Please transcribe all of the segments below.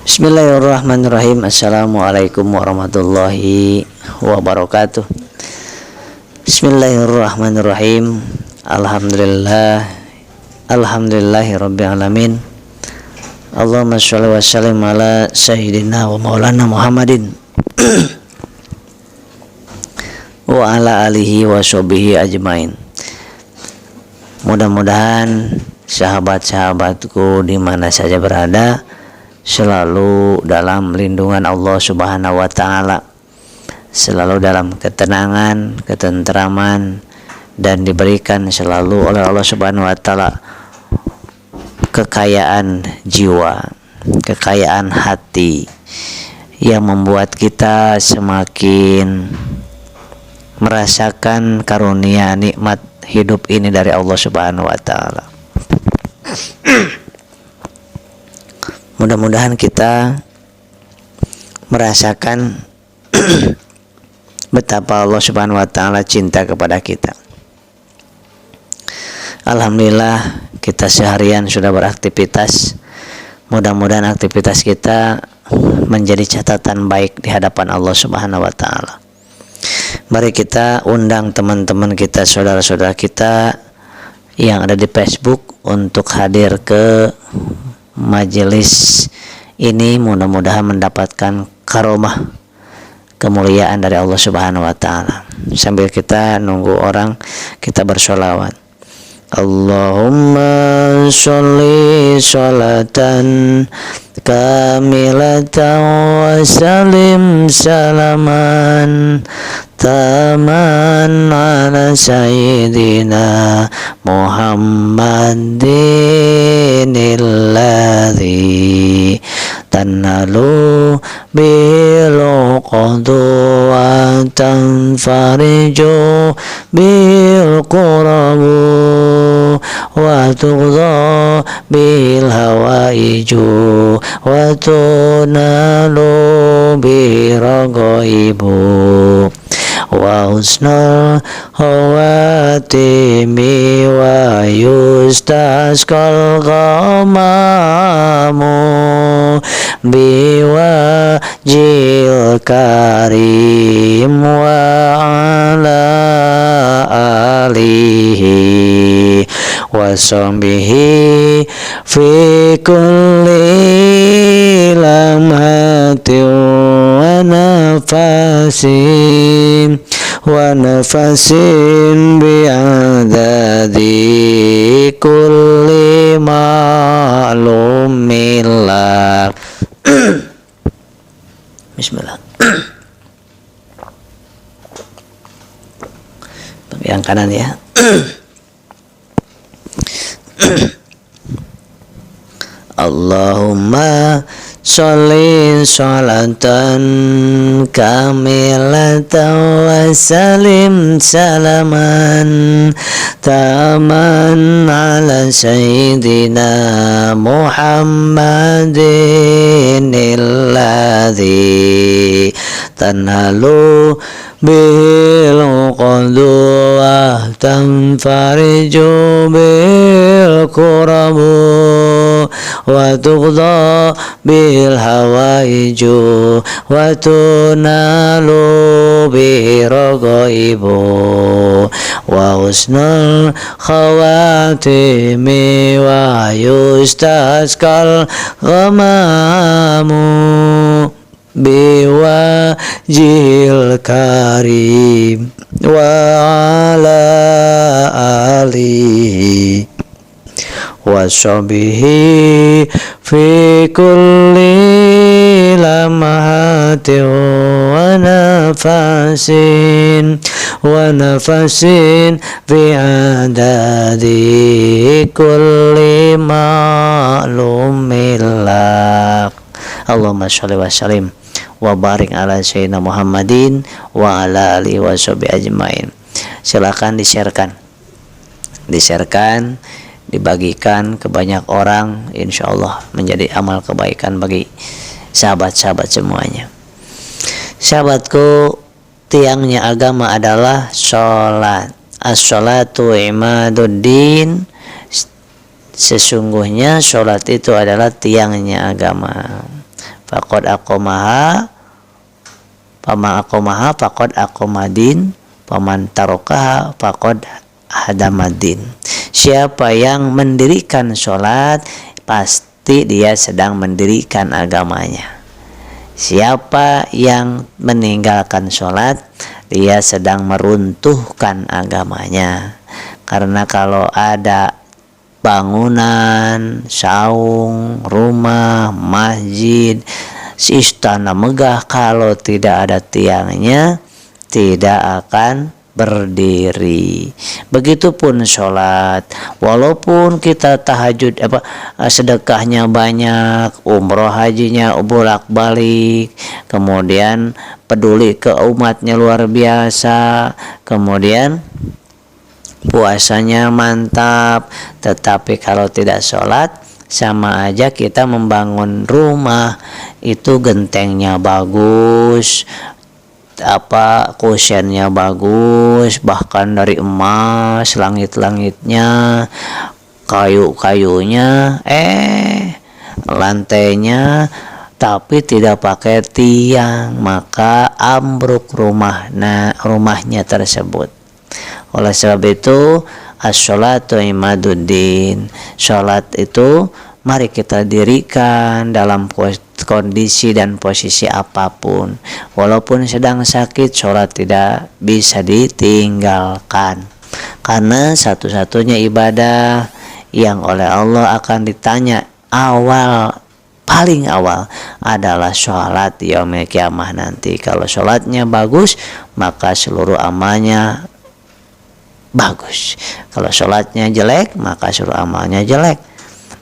Bismillahirrahmanirrahim. Assalamualaikum warahmatullahi wabarakatuh. Bismillahirrahmanirrahim. Alhamdulillahi rabbil alamin. Allahumma sholli wa sallim ala sayyidina wa maulana Muhammadin wa ala alihi wa sahbihi ajmain. Mudah-mudahan sahabat-sahabatku di mana saja berada selalu dalam lindungan Allah Subhanahu wa taala, selalu dalam ketenangan, ketentraman, dan diberikan selalu oleh Allah Subhanahu wa taala kekayaan jiwa, kekayaan hati yang membuat kita semakin merasakan karunia nikmat hidup ini dari Allah Subhanahu wa taala. Mudah-mudahan kita merasakan betapa Allah Subhanahu wa taala cinta kepada kita. Alhamdulillah kita seharian sudah beraktivitas. Mudah-mudahan aktivitas kita menjadi catatan baik di hadapan Allah Subhanahu wa taala. Mari kita undang teman-teman kita, saudara-saudara kita yang ada di Facebook untuk hadir ke majelis ini, mudah-mudahan mendapatkan karomah kemuliaan dari Allah Subhanahu wa taala. Sambil kita nunggu orang, kita bersolawat. Allahumma sholli sholatan kamilatan wa salim salaman taman ala sayyidina Muhammadin alladhi tanalu bil qadwa tanfariju bil qurabu wa tughza bil hawaiju wa tunalu bi ragaibu wa husnul khawatimi wa yustasqal ghamamu biwajil karim wa ala alihi wa sahbihi fi kulli lamhatin wa nafasin bi'adadi kulli ma'lumillah. Bismillah. Yang kanan ya. Allahumma sholli sholatan kamilatan wa salim salaman taman ala sayyidina Muhammadin alladhi tanalu bil qadwa tanfariju bil qurabu wa tughza bil hawaiju wa tunalu bi ragaibu wa husnul khawatimi wa yustasqal ghamamu biwajil karim wa ala alihi wa sahbihi fi kulli lamhatin wa nafasin bi'adadi kulli ma'lumillah. Allahumma sholli wa sallim wa barik ala sayyidina Muhammadin wa ala alihi wa sahbihi ajmain. Silakan diserkan, dibagikan ke banyak orang, insya Allah menjadi amal kebaikan bagi sahabat-sahabat semuanya. Sahabatku, tiangnya agama adalah sholat. As-sholatu imaduddin. Sesungguhnya sholat itu adalah tiangnya agama. Faqad aqamaha paman aqamaha faqad aqamadin, paman tarokaha faqad hadamadin. Siapa yang mendirikan sholat, pasti dia sedang mendirikan agamanya. Siapa yang meninggalkan sholat, dia sedang meruntuhkan agamanya. Karena kalau ada bangunan, saung, rumah, masjid, istana megah, kalau tidak ada tiangnya, tidak akan berdiri. Begitupun sholat, walaupun kita tahajud sedekahnya banyak, umroh hajinya bolak-balik, kemudian peduli ke umatnya luar biasa, kemudian puasanya mantap, tetapi kalau tidak sholat, sama aja kita membangun rumah, itu gentengnya bagus, kusennya bagus, bahkan dari emas, langit-langitnya, kayu-kayunya, lantainya, tapi tidak pakai tiang, maka ambruk rumahnya tersebut. Oleh sebab itu, as-sholatu imaduddin, sholat itu mari kita dirikan dalam kondisi dan posisi apapun. Walaupun sedang sakit, sholat tidak bisa ditinggalkan. Karena satu-satunya ibadah yang oleh Allah akan ditanya paling awal adalah sholat di yaumil kiamah nanti. Kalau sholatnya bagus, maka seluruh amalnya bagus. Kalau sholatnya jelek, maka seluruh amalnya jelek.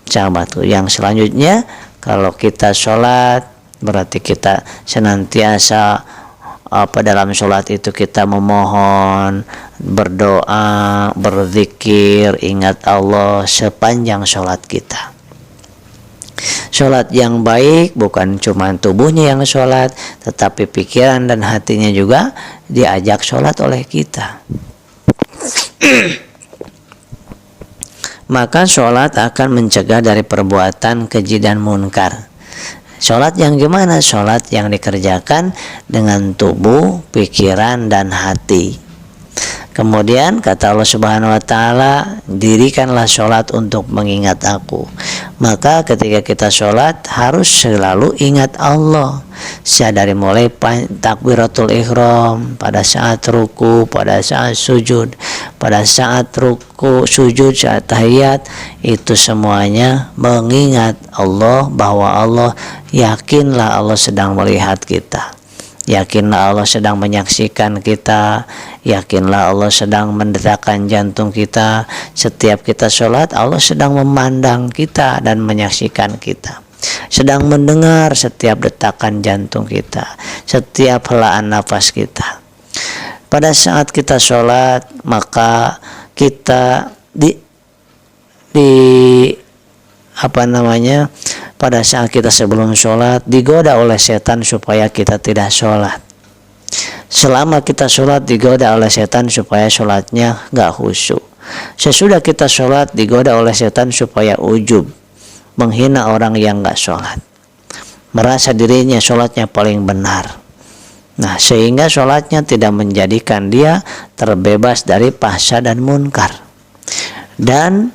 Sahabatku, yang selanjutnya, kalau kita sholat, berarti kita senantiasa dalam sholat itu kita memohon, berdoa, berzikir, ingat Allah sepanjang sholat kita. Sholat yang baik bukan cuma tubuhnya yang sholat, tetapi pikiran dan hatinya juga diajak sholat oleh kita. Maka sholat akan mencegah dari perbuatan keji dan munkar. Sholat yang gimana? Sholat yang dikerjakan dengan tubuh, pikiran, dan hati. Kemudian kata Allah Subhanahu wa Ta'ala, dirikanlah sholat untuk mengingat aku. Maka ketika kita sholat harus selalu ingat Allah. Dari mulai takbiratul ihram, pada saat ruku, pada saat sujud, pada saat ruku, sujud, saat tahiyat, itu semuanya mengingat Allah, bahwa Allah, yakinlah Allah sedang melihat kita. Yakinlah Allah sedang menyaksikan kita. Yakinlah Allah sedang mendetakkan jantung kita. Setiap kita sholat, Allah sedang memandang kita dan menyaksikan kita. Sedang mendengar setiap detakan jantung kita, setiap helaan nafas kita. Pada saat kita sholat, maka kita pada saat kita sebelum sholat digoda oleh setan supaya kita tidak sholat. Selama kita sholat digoda oleh setan supaya sholatnya gak khusyuk. Sesudah kita sholat digoda oleh setan supaya ujub, menghina orang yang gak sholat, merasa dirinya sholatnya paling benar. Nah, sehingga sholatnya tidak menjadikan dia terbebas dari fahsya dan munkar, dan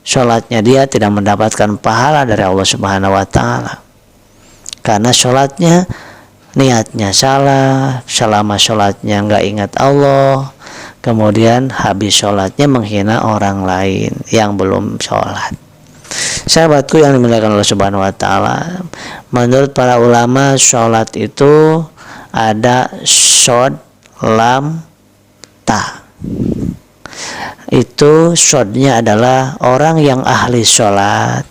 sholatnya dia tidak mendapatkan pahala dari Allah Subhanahu wa Ta'ala. Karena sholatnya niatnya salah, selama sholatnya nggak ingat Allah, kemudian habis sholatnya menghina orang lain yang belum sholat. Sahabatku yang dimuliakan Allah Subhanahu wa Ta'ala, menurut para ulama sholat itu ada shod, lam, ta. Itu shotnya adalah orang yang ahli sholat,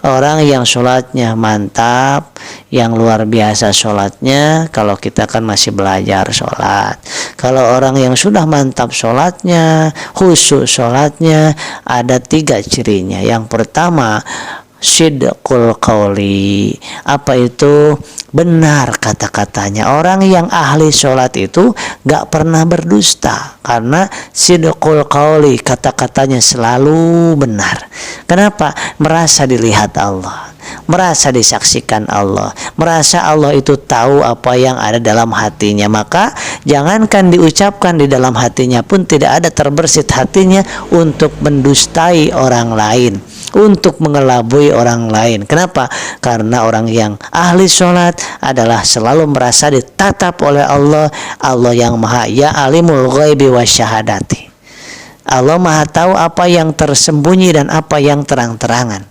orang yang sholatnya mantap, yang luar biasa sholatnya. Kalau kita kan masih belajar sholat. Kalau orang yang sudah mantap sholatnya, khusyuk sholatnya, ada 3 cirinya. Yang pertama, sidqul qauli. Apa itu? Benar kata-katanya. Orang yang ahli sholat itu gak pernah berdusta, karena sidqul qauli, kata-katanya selalu benar. Kenapa? merasa dilihat Allah, merasa disaksikan Allah, merasa Allah itu tahu apa yang ada dalam hatinya. Maka jangankan diucapkan di dalam hatinya pun tidak ada terbersit hatinya untuk mendustai orang lain, untuk mengelabui orang lain. Kenapa? Karena orang yang ahli sholat adalah selalu merasa ditatap oleh Allah, Allah yang maha ya alimul ghaibi wasyahadati. Allah maha tahu apa yang tersembunyi dan apa yang terang-terangan.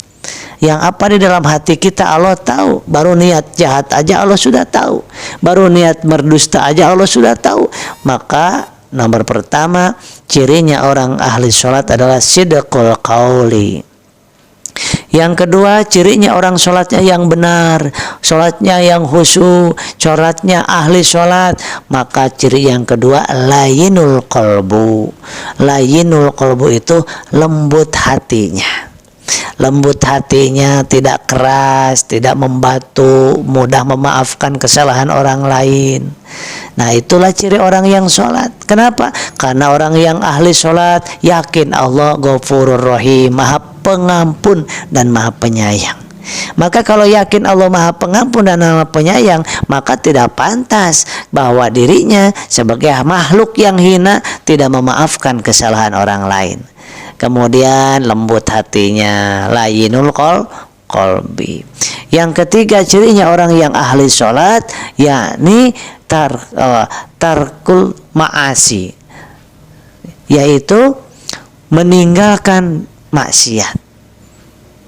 Yang apa di dalam hati kita Allah tahu. Baru niat jahat aja Allah sudah tahu, baru niat berdusta aja Allah sudah tahu. Maka nomor pertama cirinya orang ahli sholat adalah sidqul qauli. Yang kedua cirinya orang sholatnya yang benar, sholatnya yang khusyuk, sholatnya ahli sholat. Maka ciri yang kedua layinul qalbu. Layinul qalbu itu lembut hatinya. Lembut hatinya, tidak keras, tidak membatu, mudah memaafkan kesalahan orang lain. Nah, itulah ciri orang yang sholat. Kenapa? Karena orang yang ahli sholat yakin Allah Ghafurur Rahim, maha pengampun dan maha penyayang. Maka kalau yakin Allah maha pengampun dan maha penyayang, maka tidak pantas bahwa dirinya sebagai makhluk yang hina tidak memaafkan kesalahan orang lain. Kemudian lembut hatinya, layinul qalbi. Yang ketiga cirinya orang yang ahli sholat yakni tarkul ma'asi, yaitu meninggalkan maksiat.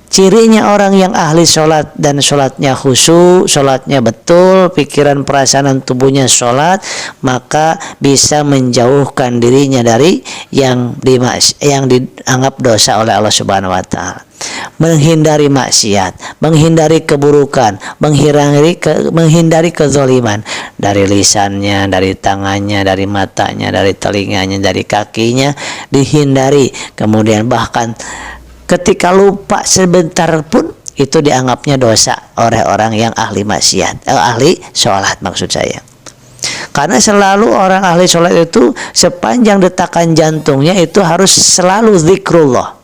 Cirinya orang yang ahli sholat dan sholatnya khusyuk, sholatnya betul, pikiran perasaan tubuhnya sholat, maka bisa menjauhkan dirinya dari yang dianggap dosa oleh Allah Subhanahu wa Ta'ala. Menghindari maksiat, menghindari keburukan, menghindari kezaliman dari lisannya, dari tangannya, dari matanya, dari telinganya, dari kakinya, dihindari. Kemudian bahkan ketika lupa sebentar pun itu dianggapnya dosa oleh orang yang ahli maksiat, ahli sholat maksud saya. Karena selalu orang ahli sholat itu sepanjang detakan jantungnya itu harus selalu zikrullah.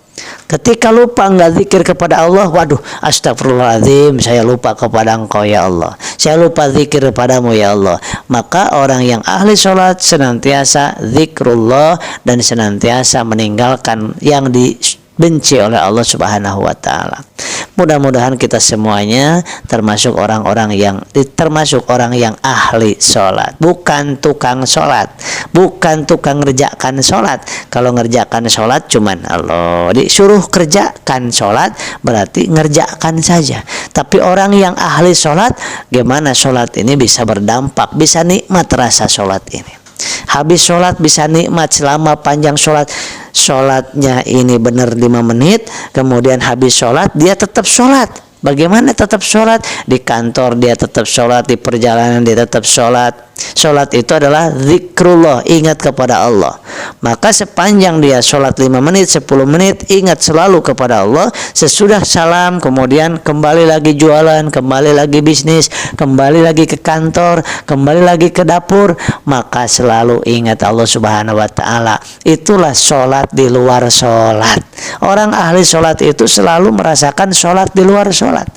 Ketika lupa nggak zikir kepada Allah, waduh, astagfirullahaladzim, saya lupa kepada Engkau ya Allah, saya lupa zikir kepadamu ya Allah. Maka orang yang ahli sholat senantiasa zikrullah dan senantiasa meninggalkan yang dibenci oleh Allah Subhanahu wa Ta'ala. Mudah-mudahan kita semuanya termasuk orang yang ahli sholat, bukan tukang sholat, bukan tukang ngerjakan sholat. Kalau ngerjakan sholat cuman Allah disuruh kerjakan sholat berarti ngerjakan saja. Tapi orang yang ahli sholat, gimana sholat ini bisa berdampak, bisa nikmat rasa sholat ini. Habis sholat bisa nikmat selama panjang sholat. Sholatnya ini benar 5 menit, kemudian habis sholat dia tetap sholat. Bagaimana tetap sholat? Di kantor dia tetap sholat, di perjalanan dia tetap sholat. Sholat itu adalah zikrullah, ingat kepada Allah. Maka sepanjang dia sholat 5 menit, 10 menit, ingat selalu kepada Allah. Sesudah salam, kemudian kembali lagi jualan, kembali lagi bisnis, kembali lagi ke kantor, kembali lagi ke dapur, maka selalu ingat Allah Subhanahu wa Ta'ala. Itulah sholat di luar sholat. Orang ahli sholat itu selalu merasakan sholat di luar sholat.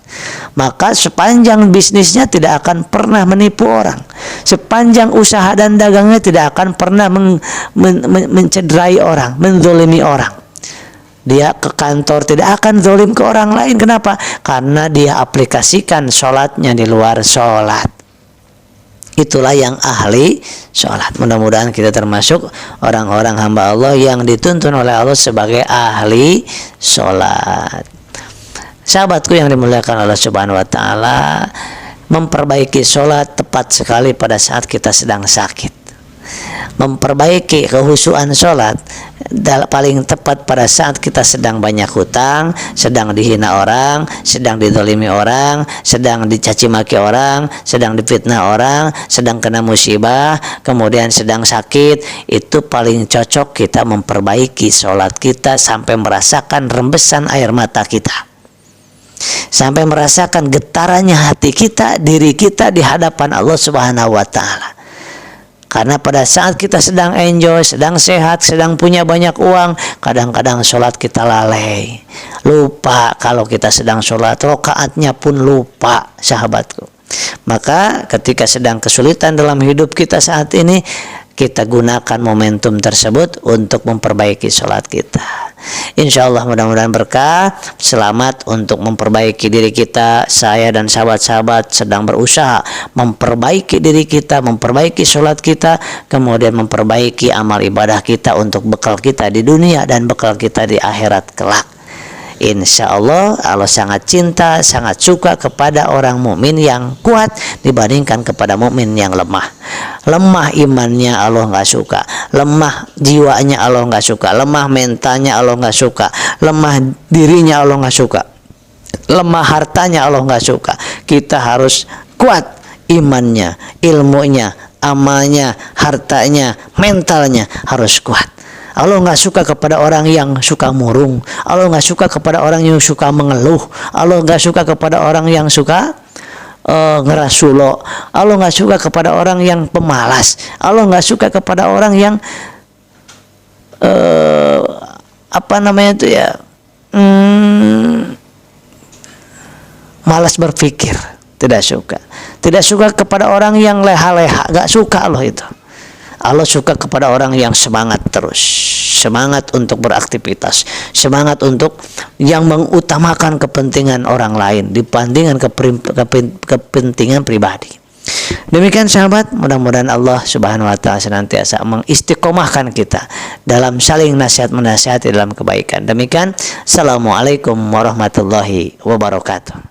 Maka sepanjang bisnisnya tidak akan pernah menipu orang, sepanjang usaha dan dagangnya tidak akan pernah mencederai orang, menzolimi orang. Dia ke kantor tidak akan zolim ke orang lain. Kenapa? Karena dia aplikasikan sholatnya di luar sholat. Itulah yang ahli sholat. Mudah-mudahan kita termasuk orang-orang hamba Allah yang dituntun oleh Allah sebagai ahli sholat. Sahabatku yang dimuliakan Allah Subhanahu wa Ta'ala, memperbaiki sholat tepat sekali pada saat kita sedang sakit. Memperbaiki kehusuan sholat paling tepat pada saat kita sedang banyak hutang, sedang dihina orang, sedang dizalimi orang, sedang dicaci maki orang, sedang difitnah orang, sedang kena musibah, kemudian sedang sakit. Itu paling cocok kita memperbaiki sholat kita sampai merasakan rembesan air mata kita, sampai merasakan getarannya hati kita, diri kita di hadapan Allah Subhanahu wa Ta'ala. Karena pada saat kita sedang enjoy, sedang sehat, sedang punya banyak uang, kadang-kadang sholat kita lalai, lupa kalau kita sedang sholat, rokaatnya pun lupa, sahabatku. Maka ketika sedang kesulitan dalam hidup kita saat ini, kita gunakan momentum tersebut untuk memperbaiki sholat kita. Insya Allah mudah-mudahan berkah. Selamat untuk memperbaiki diri kita. Saya dan sahabat-sahabat sedang berusaha memperbaiki diri kita, memperbaiki sholat kita, kemudian memperbaiki amal ibadah kita untuk bekal kita di dunia dan bekal kita di akhirat kelak. Insya Allah Allah sangat cinta, sangat suka kepada orang mukmin yang kuat dibandingkan kepada mukmin yang lemah. Lemah imannya Allah nggak suka, lemah jiwanya Allah nggak suka, lemah mentalnya Allah nggak suka, lemah dirinya Allah nggak suka, lemah hartanya Allah nggak suka. Kita harus kuat imannya, ilmunya, amalnya, hartanya, mentalnya harus kuat. Allah nggak suka kepada orang yang suka murung. Allah nggak suka kepada orang yang suka mengeluh. Allah nggak suka kepada orang yang suka ngerasulo. Allah nggak suka kepada orang yang pemalas. Allah nggak suka kepada orang yang malas berpikir. Tidak suka. Tidak suka kepada orang yang leha-leha. Nggak suka Allah itu. Allah suka kepada orang yang semangat terus, semangat untuk beraktivitas, semangat untuk yang mengutamakan kepentingan orang lain dibandingkan kepentingan pribadi. Demikian sahabat, mudah-mudahan Allah Subhanahu wa taala senantiasa mengistiqomahkan kita dalam saling nasihat menasihati dalam kebaikan. Demikian, assalamualaikum warahmatullahi wabarakatuh.